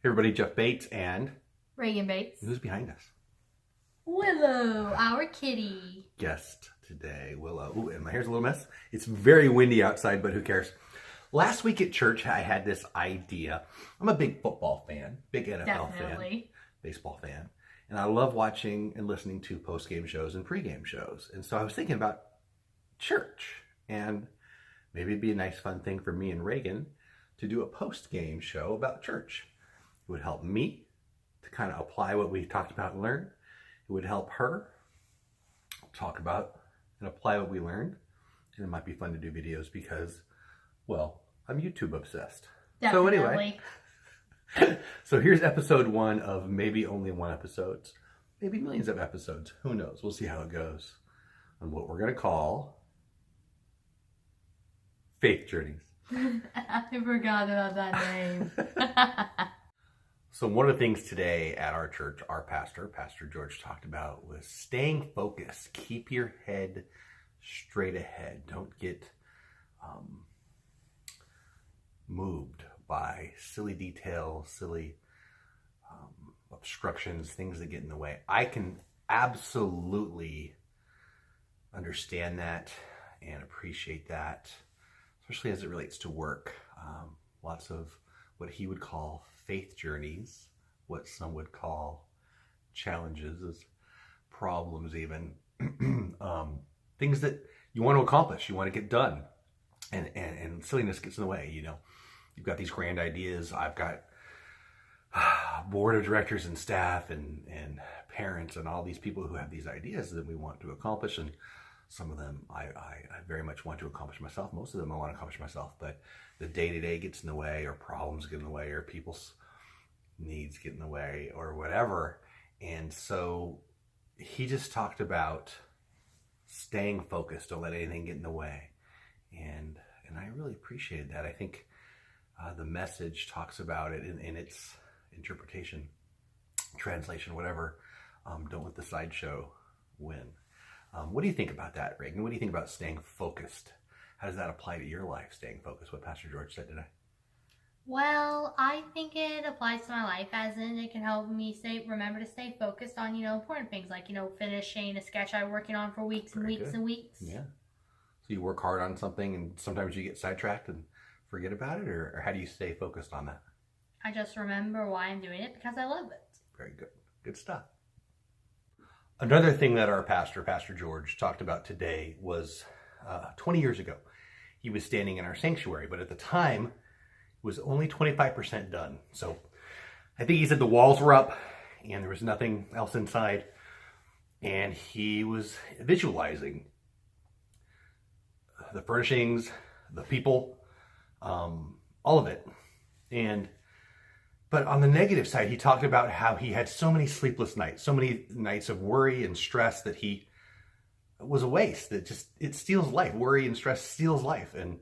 Hey everybody, Jeff Bates and Reagan Bates. who's behind us? Willow, our kitty. Guest today, Willow. Ooh, and my hair's a little mess. It's very windy outside, but who cares? Last week at church, I had this idea. I'm a big football fan, big NFL fan, baseball fan, and I love watching and listening to post-game shows and pre-game shows. And so I was thinking about church, and maybe it'd be a nice fun thing for me and Reagan to do a post-game show about church. It would help me to kind of apply what we talked about and learned. It would help her talk about and apply what we learned. And it might be fun to do videos because, well, I'm YouTube obsessed. Definitely. So anyway, so here's episode 1 of maybe only 1 episode, maybe millions of episodes. Who knows? We'll see how it goes on what we're going to call Faith Journeys. I forgot about that name. So one of the things today at our church, our pastor, Pastor George, talked about was staying focused. Keep your head straight ahead. Don't get moved by silly details, silly obstructions, things that get in the way. I can absolutely understand that and appreciate that, especially as it relates to work. Lots of what he would call faith journeys, what some would call challenges, problems even, things that you want to accomplish, you want to get done, and silliness gets in the way. You know, you've got these grand ideas. I've got board of directors and staff and parents and all these people who have these ideas that we want to accomplish, and some of them I very much want to accomplish myself. Most of them I want to accomplish myself, but the day-to-day gets in the way, or problems get in the way, or people's needs get in the way, or whatever. And so he just talked about staying focused, don't let anything get in the way. And I really appreciated that. I think the message talks about it in its interpretation, translation, whatever. Don't let the sideshow win. What do you think about that, Reagan? What do you think about staying focused? How does that apply to your life, staying focused, what Pastor George said today? Well, I think it applies to my life, as in it can help me remember to stay focused on, important things like, finishing a sketch I'm working on for weeks and weeks and weeks. Yeah. So you work hard on something and sometimes you get sidetracked and forget about it, or how do you stay focused on that? I just remember why I'm doing it because I love it. Very good. Good stuff. Another thing that our pastor, Pastor George, talked about today was 20 years ago. He was standing in our sanctuary, but at the time, it was only 25% done. So I think he said the walls were up and there was nothing else inside. And he was visualizing the furnishings, the people, all of it. But on the negative side, he talked about how he had so many sleepless nights, so many nights of worry and stress that he was a waste. That it steals life. Worry and stress steals life. And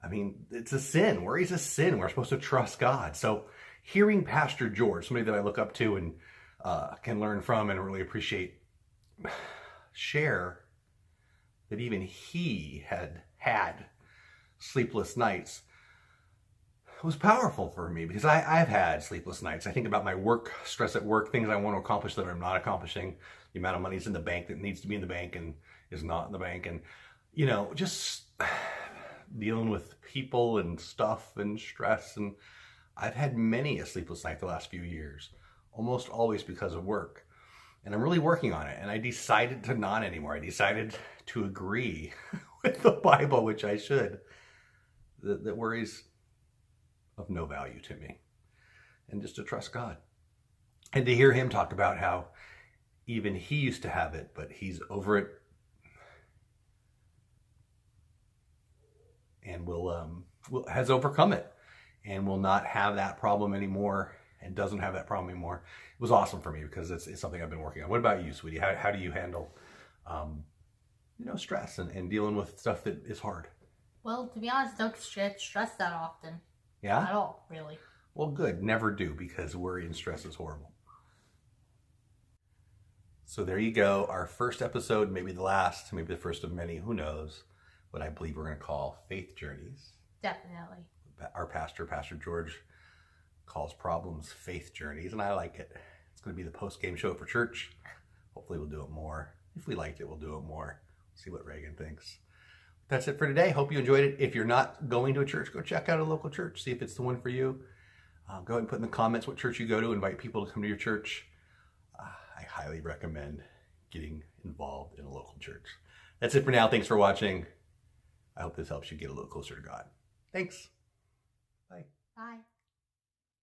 I mean, it's a sin. Worry is a sin. We're supposed to trust God. So hearing Pastor George, somebody that I look up to and can learn from and really appreciate, share that even he had sleepless nights, was powerful for me, because I've had sleepless nights. I think about my work, stress at work, things I want to accomplish that I'm not accomplishing, the amount of money is in the bank that needs to be in the bank and is not in the bank, and just dealing with people and stuff and stress. And I've had many a sleepless night the last few years, almost always because of work. And I'm really working on it. And I decided to not anymore. I decided to agree with the Bible, which I should, that worries of no value to me, and just to trust God. And to hear him talk about how even he used to have it, but he's over it and has overcome it and will not have that problem anymore and doesn't have that problem anymore. It was awesome for me because it's something I've been working on. What about you, sweetie? How do you handle stress and dealing with stuff that is hard? Well, to be honest, don't get stressed that often. Yeah? At all, really. Well, good. Never do, because worry and stress is horrible. So there you go. Our first episode, maybe the last, maybe the first of many, who knows, what I believe we're going to call Faith Journeys. Definitely. Our pastor, Pastor George, calls problems faith journeys, and I like it. It's going to be the post-game show for church. Hopefully we'll do it more. If we liked it, we'll do it more. See what Reagan thinks. That's it for today. Hope you enjoyed it. If you're not going to a church, go check out a local church. See if it's the one for you. Go ahead and put in the comments what church you go to. Invite people to come to your church. I highly recommend getting involved in a local church. That's it for now. Thanks for watching. I hope this helps you get a little closer to God. Thanks. Bye. Bye.